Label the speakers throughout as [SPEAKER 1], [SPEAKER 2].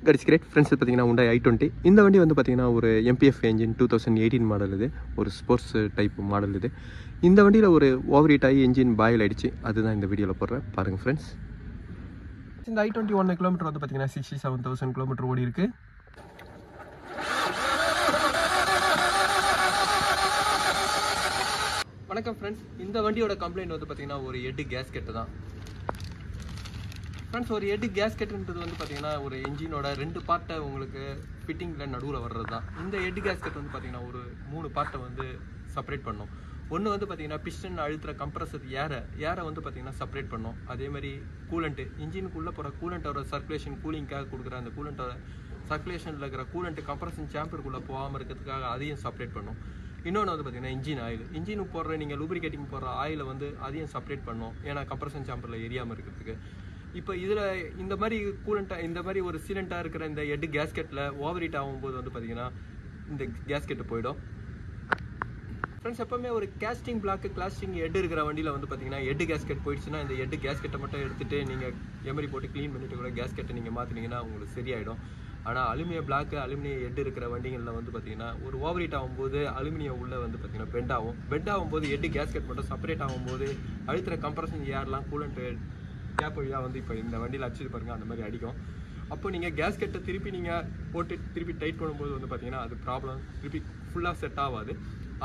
[SPEAKER 1] Cuts great friends பார்த்தீங்கன்னா Hyundai i20 இந்த வண்டி வந்து பார்த்தீங்கன்னா ஒரு MPF என்ஜின் 2018 மாடல் இது ஒரு ஸ்போர்ட்ஸ் டைப் மாடல் இது இந்த வண்டியில் ஒரு ஓவர் ஹீட் ஆகி என்ஜின் பாயில் ஆகிடுச்சு அதுதான் இந்த வீடியோவில் போடுறேன் பாருங்கள் ஃப்ரெண்ட்ஸ் இந்த i20 1 கிலோமீட்டர் வந்து பார்த்தீங்கன்னா 67,000 கிலோமீட்டர் ஓடி இருக்குது வணக்கம் ஃப்ரெண்ட்ஸ் இந்த வண்டியோட கம்ப்ளைண்ட் வந்து பார்த்தீங்கன்னா ஒரு ஹெட் கேஸ்கெட் தான் ஃப்ரெண்ட்ஸ் ஒரு ஹெட் கேஸ்கெட்ன்றது வந்து பார்த்தீங்கன்னா ஒரு என்ஜினோட 2 பார்ட்டை உங்களுக்கு ஃபிட்டிங்கில் நடுவில் வர்றது தான் இந்த ஹெட் கேஸ்கெட் வந்து பார்த்தீங்கன்னா ஒரு 3 பார்ட்டை வந்து செப்பரேட் பண்ணோம் ஒன்று வந்து பார்த்தீங்கன்னா பிஸ்டன் அழுத்துற கம்ப்ரஸர் ஏரை வந்து பார்த்தீங்கன்னா செப்பரேட் பண்ணோம் அதே மாதிரி கூலண்ட்டு இன்ஜினுக்குள்ளே போகிற கூலண்ட்டோட சர்க்குலேஷன் கூலிங்காக கொடுக்குற அந்த கூலண்ட்டோட சர்க்குலேஷனில் இருக்கிற கூலண்ட்டு கம்ப்ரஷன் சாம்பருக்குள்ளே போகாமல் இருக்கிறதுக்காக அதையும் செப்பரேட் பண்ணோம் இன்னொன்று வந்து பார்த்தீங்கன்னா இன்ஜினுக்கு போடுற நீங்கள் லூப்ரிகேட்டிங் போடுற ஆயிலை வந்து அதையும் செப்பரேட் பண்ணோம் ஏன்னா கம்ப்ரஷன் சாம்பரில் எரியாமல் இருக்கிறதுக்கு இப்போ இதில் இந்த மாதிரி கூலண்ட்டாக இந்த மாதிரி ஒரு சீலண்ட்டாக இருக்கிற இந்த ஹெட் கேஸ்கெட்டில் ஓவர் ஹீட் ஆகும்போது வந்து பார்த்தீங்கன்னா இந்த கேஸ்கெட்டு போயிடும் ஃப்ரெண்ட்ஸ் எப்போவுமே ஒரு கேஸ்டிங் பிளாக்கு கிளாஸ்டிங் ஹெட் இருக்கிற வண்டியில் வந்து பார்த்தீங்கன்னா ஹெட் கேஸ்கெட் போயிடுச்சுன்னா இந்த ஹெட் கேஸ்கெட்டை மட்டும் எடுத்துகிட்டு நீங்கள் எமரி போட்டு க்ளீன் பண்ணிட்டு கூட கேஸ்கெட்டை நீங்கள் மாற்றினீங்கன்னா உங்களுக்கு சரியாயிடும் ஆனால் அலுமினிய பிளாக்கு அலுமினிய ஹெட் இருக்கிற வண்டிகளில் வந்து பார்த்தீங்கன்னா ஒரு ஓவர் ஹீட் ஆகும்போது அலுமினியம் உள்ளே வந்து பார்த்தீங்கன்னா பெண்ட் ஆகும்போது ஹெட் கேஸ்கெட் மட்டும் செப்பரேட் ஆகும்போது அழுத்துற கம்ப்ரஷன் ஏர்லாம் கூலண்ட்டு கேப் வழியாக வந்து இப்போ இந்த வண்டியில் அடிச்சுட்டு பாருங்கள் அந்த மாதிரி அடிக்கும் அப்போ நீங்கள் கேஸ்கெட்டை திருப்பி நீங்கள் போட்டு திருப்பி டைட் பண்ணும்போது வந்து பார்த்தீங்கன்னா அது ப்ராப்ளம் திருப்பி ஃபுல்லாக செட் ஆகாது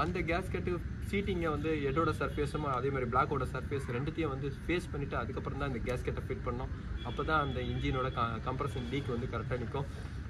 [SPEAKER 1] அந்த கேஸ்கெட்டு சீட்டிங்கை வந்து ஹெட்டோட சர்ஃபேஸும் அதே மாதிரி பிளாக்கோட சர்ஃபேஸ் ரெண்டுத்தையும் வந்து ஃபேஸ் பண்ணிவிட்டு அதுக்கப்புறம் தான் இந்த கேஸ்கெட்டை ஃபிட் பண்ணோம் அப்போ தான் அந்த இன்ஜினோட கம்ப்ரஷன் லீக் வந்து கரெக்டாக நிற்கும்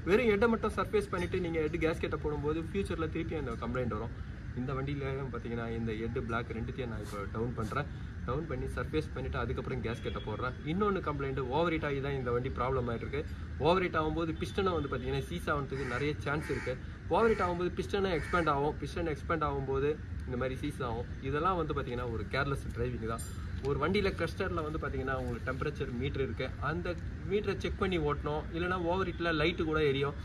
[SPEAKER 1] வெறும் ஹெட்டை மட்டும் சர்ஃபேஸ் பண்ணிவிட்டு நீங்கள் ஹெட் கேஸ்கெட்டை போடும்போது ஃபியூச்சரில் திருப்பி அந்த கம்ப்ளைண்ட் வரும் இந்த வண்டியிலையும் பார்த்தீங்கன்னா இந்த ஹெட் பிளாக் ரெண்டுத்தையும் நான் இப்போ டவுன் பண்ணி சர்ஃபேஸ் பண்ணிவிட்டு அதுக்கப்புறம் கேஸ்கெட்டை போடுறேன் இன்னொன்று கம்ப்ளைண்ட் ஓவர் ஹீட் ஆகி தான் இந்த வண்டி ப்ராப்ளம் ஆகிட்டு இருக்கு ஓவர் ஹீட் ஆகும்போது பிஸ்டனை வந்து பார்த்தீங்கன்னா சீஸ் ஆகிறதுக்கு நிறைய சான்ஸ் இருக்குது ஓவர் ஹீட் ஆகும்போது பிஸ்டனை எக்ஸ்பேண்ட் ஆகும்போது இந்த மாதிரி சீஸ் ஆகும் இதெல்லாம் வந்து பார்த்தீங்கன்னா ஒரு கேர்லெஸ் டிரைவிங் தான் ஒரு வண்டியில் கிளஸ்டரில் வந்து பார்த்தீங்கன்னா உங்களுக்கு டெம்பரேச்சர் மீட்ரு இருக்குது அந்த மீட்டரை செக் பண்ணி ஓட்டணும் இல்லைனா ஓவர் ஹீட்டில் லைட்டு கூட எரியும்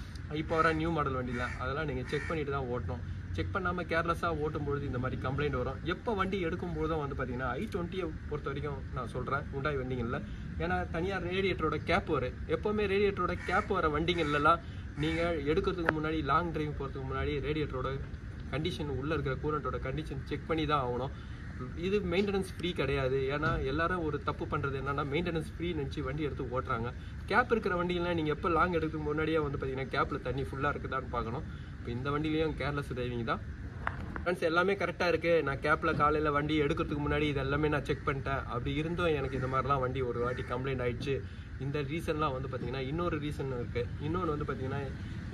[SPEAKER 1] இப்போ வர நியூ மாடல் வண்டியில் அதெல்லாம் நீங்கள் செக் பண்ணிட்டு தான் ஓட்டணும் செக் பண்ணாமல் கேர்லெஸ்ஸாக ஓட்டும்பொழுது இந்த மாதிரி கம்ப்ளைண்ட் வரும் எப்போ வண்டி எடுக்கும்போதும் வந்து பார்த்தீங்கன்னா i20 பொறுத்த வரைக்கும் நான் சொல்கிறேன் Hyundai வண்டிங்களில் ஏன்னா தனியாக ரேடியேட்டரோட கேப் வரும் எப்போவுமே ரேடியேட்டரோட கேப் வர வண்டிங்கள்லாம் நீங்கள் எடுக்கிறதுக்கு முன்னாடி லாங் டிரைவ் போகிறதுக்கு முன்னாடி ரேடியேட்டரோட கண்டிஷன் உள்ளே இருக்கிற கூலண்ட்டோட கண்டிஷன் செக் பண்ணி தான் ஆகணும் இது மெயின்டெனன்ஸ் ஃப்ரீ கிடையாது ஏன்னா எல்லாரும் ஒரு தப்பு பண்ணுறது என்னன்னா மெயின்டெனன்ஸ் ஃப்ரீ நினச்சி வண்டி எடுத்து ஓட்டுறாங்க கேப் இருக்கிற வண்டியெல்லாம் நீங்கள் எப்போ லாங் எடுக்கிறதுக்கு முன்னாடியே வந்து பார்த்தீங்கன்னா கேப்பில் தண்ணி ஃபுல்லாக இருக்குதான்னு பார்க்கணும் இப்போ இந்த வண்டியிலையும் கேர்லெஸ் டிரைவிங் தான் ஃப்ரெண்ட்ஸ் எல்லாமே கரெக்டாக இருக்குது நான் கேப்பில் காலையில் வண்டி எடுக்கிறதுக்கு முன்னாடி இது எல்லாமே நான் செக் பண்ணிட்டேன் அப்படி இருந்தும் எனக்கு இந்த மாதிரிலாம் வண்டி ஒரு வாட்டி கம்ப்ளைண்ட் ஆகிடுச்சு இந்த ரீசன்லாம் வந்து பார்த்தீங்கன்னா இன்னொரு ரீசன் இருக்குது இன்னொன்று வந்து பார்த்தீங்கன்னா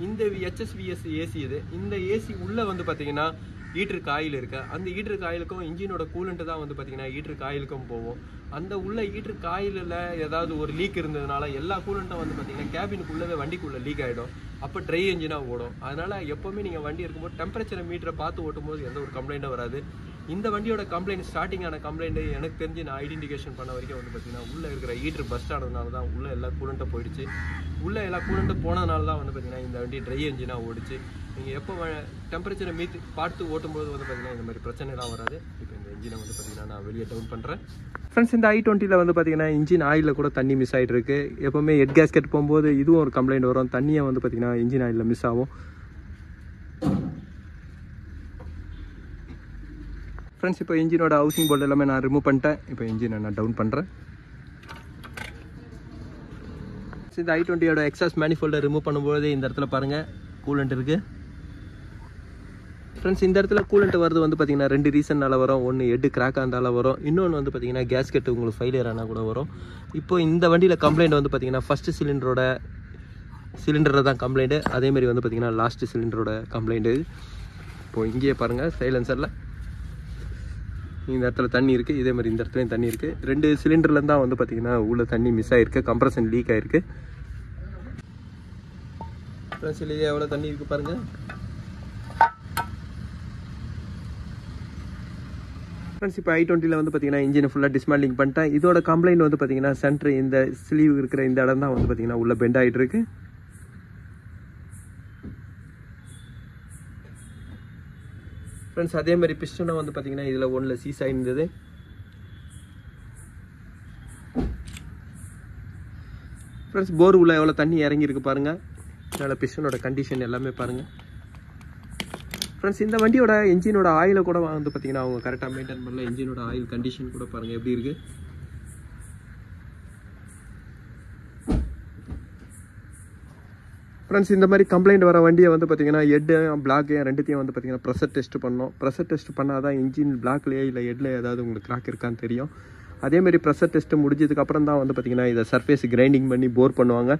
[SPEAKER 1] இந்த HSVS ஏசி இது இந்த ஏசி உள்ளே வந்து பார்த்தீங்கன்னா ஹீட்டருக்கு ஆயில் இருக்கு அந்த ஹீட்டருக்கு ஆயிலுக்கும் இன்ஜினோட கூலண்ட்டு தான் வந்து பார்த்தீங்கன்னா ஹீட்டருக்கு ஆயிலுக்கும் போகும் அந்த உள்ள ஹீட்டருக்கு ஆயிலில் ஏதாவது ஒரு லீக் இருந்ததுனால எல்லா கூலண்ட்டும் வந்து பார்த்தீங்கன்னா கேபினுக்குள்ளவே வண்டிக்குள்ளே லீக் ஆகிடும் அப்போ ட்ரை என்ஜினாக ஓடும் அதனால் எப்போவுமே நீங்கள் வண்டி இருக்கும்போது டெம்பரேச்சரை மீட்டரை பார்த்து ஓட்டும்போது எந்த ஒரு கம்ப்ளைண்ட்டும் வராது இந்த வண்டியோட கம்ப்ளைண்ட் ஸ்டார்டிங்கான கம்ப்ளைண்ட்டு எனக்கு தெரிஞ்சு நான் ஐடென்டிஃபிகேஷன் பண்ண வரைக்கும் வந்து பார்த்தீங்கன்னா உள்ளே இருக்கிற ஹீட்டர் பஸ்ட் ஆனதுனால தான் உள்ளே எல்லா கூலண்ட்டும் போயிடுச்சு உள்ளே எல்லா கூலண்ட்டும் போனதுனால தான் வந்து பார்த்தீங்கன்னா இந்த வண்டி ட்ரை என்ஜினாக ஓடிச்சு நீங்கள் எப்போ டெம்பரேச்சரை மீட்டு பார்த்து ஓட்டும்போது வந்து பார்த்தீங்கன்னா இந்த மாதிரி பிரச்சனைலாம் வராது இப்போ இந்த இன்ஜினை வந்து பார்த்தீங்கன்னா நான் வெளியே டவுன் பண்ணுறேன் ஃப்ரெண்ட்ஸ் இந்த i20 வந்து பார்த்தீங்கன்னா இன்ஜின் ஆயிலில் கூட தண்ணி மிஸ் ஆகிட்டு இருக்கு எப்போவுமே ஹெட் கேஸ்கெட் போகும்போது இதுவும் ஒரு கம்ப்ளைண்ட் வரும் தண்ணியை வந்து பார்த்தீங்கன்னா இன்ஜின் ஆயிலில் மிஸ் ஆகும் ஃப்ரெண்ட்ஸ் இப்போ இன்ஜினோட ஹவுசிங் போர்டு எல்லாமே நான் ரிமூவ் பண்ணிட்டேன் இப்போ இன்ஜினை நான் டவுன் பண்ணுறேன் இந்த i20யோட எக்ஸாஸ்ட் மேனிஃபோல்டை ரிமூவ் பண்ணும்போது இந்த இடத்துல பாருங்கள் கூலண்ட் இருக்குது ஃப்ரெண்ட்ஸ் இந்த இடத்துல கூலண்ட் வருது வந்து பார்த்தீங்கன்னா 2 ரீசன்னால வரும் ஒன்று ஹெட் கிராக் ஆனால வரும் இன்னொன்று வந்து பார்த்தீங்கன்னா கேஸ்கெட் உங்களுக்கு ஃபெயிலியர் ஆனால் கூட வரும் இப்போ இந்த வண்டியில் கம்ப்ளைண்ட் வந்து பார்த்தீங்கன்னா ஃபஸ்ட்டு சிலிண்டரில் தான் கம்ப்ளைண்ட்டு அதேமாதிரி வந்து பார்த்தீங்கன்னா லாஸ்ட்டு சிலிண்டரோட கம்ப்ளைண்ட்டு இப்போது இங்கேயே பாருங்கள் சைலன்சரில் இந்த இடத்துல தண்ணி இருக்குது இதே மாதிரி இந்த இடத்துலையும் தண்ணி இருக்குது 2 சிலிண்டர்லேருந்து தான் வந்து பார்த்தீங்கன்னா உள்ள தண்ணி மிஸ் ஆகிருக்கு கம்ப்ரஷன் லீக் ஆகிருக்கு ஃப்ரெண்ட்ஸ் இல்லையே எவ்வளோ தண்ணி இருக்குது பாருங்கள் ஃப்ரெண்ட்ஸ் இப்போ i20ல் வந்து பார்த்தீங்கன்னா இன்ஜினை ஃபுல்லாக டிஸ்மேண்டிங் பண்ணிட்டேன் இதோட கம்ப்ளைண்ட் வந்து பார்த்தீங்கன்னா சென்டர் இந்த ஸ்லீவ் இருக்கிற இந்த இடம் தான் வந்து பார்த்தீங்கன்னா உள்ள பெண்ட் ஆகிட்டு இருக்கு ஃப்ரெண்ட்ஸ் அதே மாதிரி பிஸ்டனும் வந்து பார்த்தீங்கன்னா இதில் ஒன்றில் சீஸ் ஆகிருந்தது ஃப்ரெண்ட்ஸ் போர் உள்ள எவ்வளோ தண்ணி இறங்கியிருக்கு பாருங்கள் அதனால் பிஸ்டனோட கண்டிஷன் எல்லாமே பாருங்கள் ஃப்ரெண்ட்ஸ். இந்த வண்டியோட என்ஜினோட ஆயிலை கூட வந்து பார்த்தீங்கன்னா அவங்க கரெக்டாக மெயின்டைன் பண்ணல. என்ஜினோட ஆயில் கண்டிஷன் கூட பாருங்கள் எப்படி இருக்குது. ஃப்ரெண்ட்ஸ் இந்த மாதிரி கம்ப்ளைண்ட் வர வண்டியை வந்து பார்த்தீங்கன்னா ஹெட்டு பிளாக்கு ரெண்டுத்தையும் வந்து பார்த்தீங்கன்னா ப்ரெஷர் டெஸ்ட் பண்ணோம். ப்ரெஷர் டெஸ்ட் பண்ணால் தான் இன்ஜின் பிளாக்லேயே இல்லை ஹெட்டில் ஏதாவது உங்களுக்கு கிராக் இருக்கான்னு தெரியும். அதேமாதிரி ப்ரெஷர் டெஸ்ட்டு முடிஞ்சதுக்கப்புறம் தான் வந்து பார்த்தீங்கன்னா இதை சர்ஃபேஸ் கிரைண்டிங் பண்ணி போர் பண்ணுவாங்க.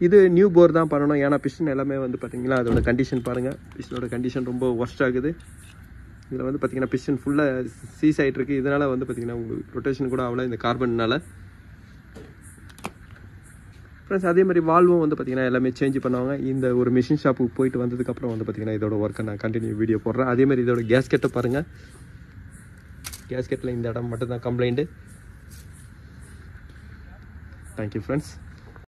[SPEAKER 1] இது நியூ போர் தான் பண்ணணும். ஏன்னா பிஸ்டன் எல்லாமே வந்து பார்த்தீங்கன்னா அதோட கண்டிஷன் பாருங்கள். பிஸ்டனோட கண்டிஷன் ரொம்ப ஒர்ஸ்ட் ஆகுது. இதில் வந்து பார்த்தீங்கன்னா பிஸ்டன் ஃபுல்லாக சீஸ் ஆகிட்டு இருக்குது. இதனால் வந்து பார்த்தீங்கன்னா உங்களுக்கு ரொட்டேஷன் கூட அவ்வளோ இந்த கார்பன்னால. ஃப்ரெண்ட்ஸ் அதே மாதிரி வால்வும் வந்து பார்த்தீங்கன்னா எல்லாமே சேஞ்ச் பண்ணுவாங்க. இந்த ஒரு மிஷின் ஷாப்புக்கு போயிட்டு வந்ததுக்கப்புறம் வந்து பார்த்தீங்கன்னா இதோட ஒர்க்கை நான் கண்டினியூ வீடியோ போடுறேன். அதேமாதிரி இதோட கேஸ்கெட்டை பாருங்கள். கேஸ்கெட்டில் இந்த இடம் மட்டும் தான் கம்ப்ளைண்ட்டு. Thank you friends.